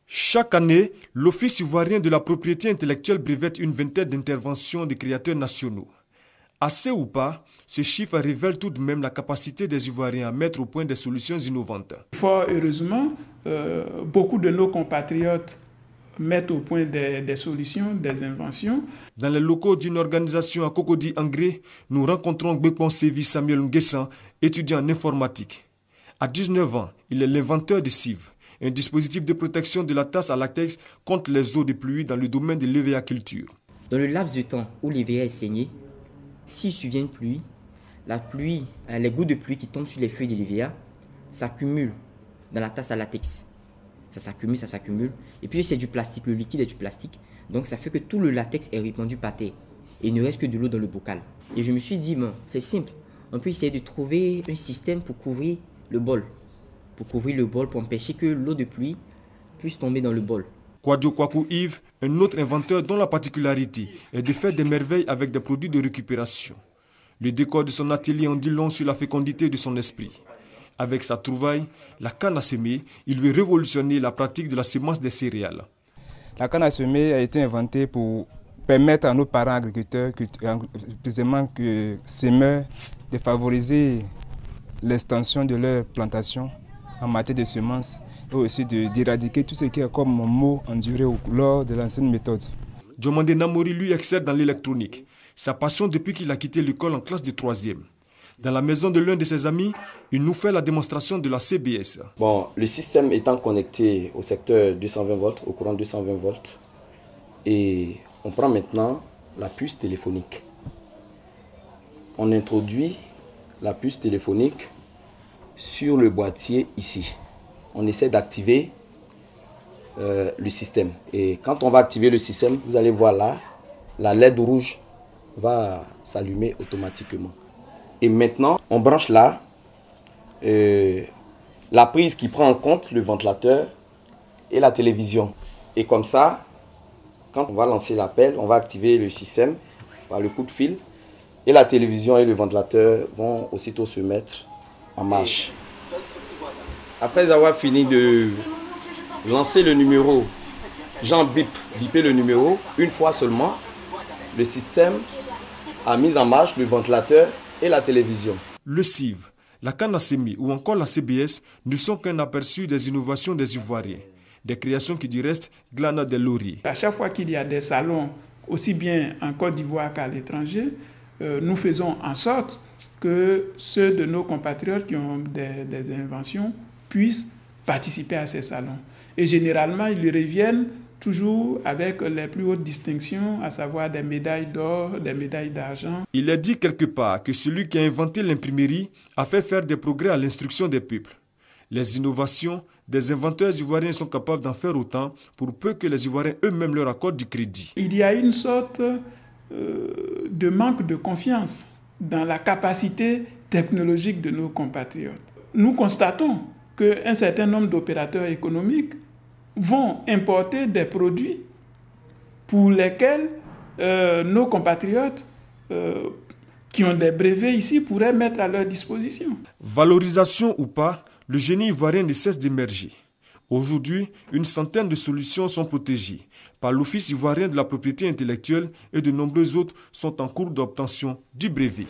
Chaque année, l'Office ivoirien de la propriété intellectuelle brevette une vingtaine d'interventions des créateurs nationaux. Assez ou pas, ce chiffre révèle tout de même la capacité des Ivoiriens à mettre au point des solutions innovantes. Fort heureusement, beaucoup de nos compatriotes mettent au point des solutions, des inventions. Dans les locaux d'une organisation à Cocody Angré, nous rencontrons Gbekpon Sevi Samuel Nguessan, étudiant en informatique. À 19 ans, il est l'inventeur de Sieve, un dispositif de protection de la tasse à latex contre les eaux de pluie dans le domaine de l'EVA-culture. Dans le laps de temps où l'EVA est saigné, s'il survient une pluie, les gouttes de pluie qui tombent sur les feuilles de l'EVA s'accumulent dans la tasse à latex. Ça s'accumule. Et puis c'est du plastique, le liquide est du plastique. Donc ça fait que tout le latex est répandu par terre. Et il ne reste que de l'eau dans le bocal. Et je me suis dit, bon, c'est simple. On peut essayer de trouver un système pour couvrir le bol. Pour empêcher que l'eau de pluie puisse tomber dans le bol. Kwadjo Kwaku Yves, un autre inventeur dont la particularité est de faire des merveilles avec des produits de récupération. Le décor de son atelier en dit long sur la fécondité de son esprit. Avec sa trouvaille, la canne à semer, il veut révolutionner la pratique de la semence des céréales. La canne à semer a été inventée pour permettre à nos parents agriculteurs, précisément que semeurs, de favoriser l'extension de leur plantation en matière de semences et aussi d'éradiquer tout ce qui est comme maux endurés lors de l'ancienne méthode. Diomande Namori lui excelle dans l'électronique. Sa passion depuis qu'il a quitté l'école en classe de 3e. Dans la maison de l'un de ses amis, il nous fait la démonstration de la CBS. Bon, le système étant connecté au secteur 220 volts, au courant 220 volts, et on prend maintenant la puce téléphonique. On introduit la puce téléphonique sur le boîtier ici. On essaie d'activer le système. Et quand on va activer le système, vous allez voir là, la LED rouge va s'allumer automatiquement. Et maintenant, on branche là la prise qui prend en compte le ventilateur et la télévision. Et comme ça, quand on va lancer l'appel, on va activer le système par le coup de fil. Et la télévision et le ventilateur vont aussitôt se mettre en marche. Après avoir fini de lancer le numéro, bipé le numéro, une fois seulement, le système a mis en marche le ventilateur et la télévision. Le Sieve, la canne à semer ou encore la CBS ne sont qu'un aperçu des innovations des Ivoiriens. Des créations qui du reste glanent des lauriers. À chaque fois qu'il y a des salons, aussi bien en Côte d'Ivoire qu'à l'étranger, nous faisons en sorte que ceux de nos compatriotes qui ont des inventions puissent participer à ces salons. Et généralement, ils reviennent toujours avec les plus hautes distinctions, à savoir des médailles d'or, des médailles d'argent. Il est dit quelque part que celui qui a inventé l'imprimerie a fait faire des progrès à l'instruction des peuples. Les innovations des inventeurs ivoiriens sont capables d'en faire autant pour peu que les Ivoiriens eux-mêmes leur accordent du crédit. Il y a une sorte de manque de confiance dans la capacité technologique de nos compatriotes. Nous constatons qu'un certain nombre d'opérateurs économiques vont importer des produits pour lesquels nos compatriotes qui ont des brevets ici pourraient mettre à leur disposition. Valorisation ou pas, le génie ivoirien ne cesse d'émerger. Aujourd'hui, une centaine de solutions sont protégées par l'Office ivoirien de la propriété intellectuelle et de nombreuses autres sont en cours d'obtention du brevet.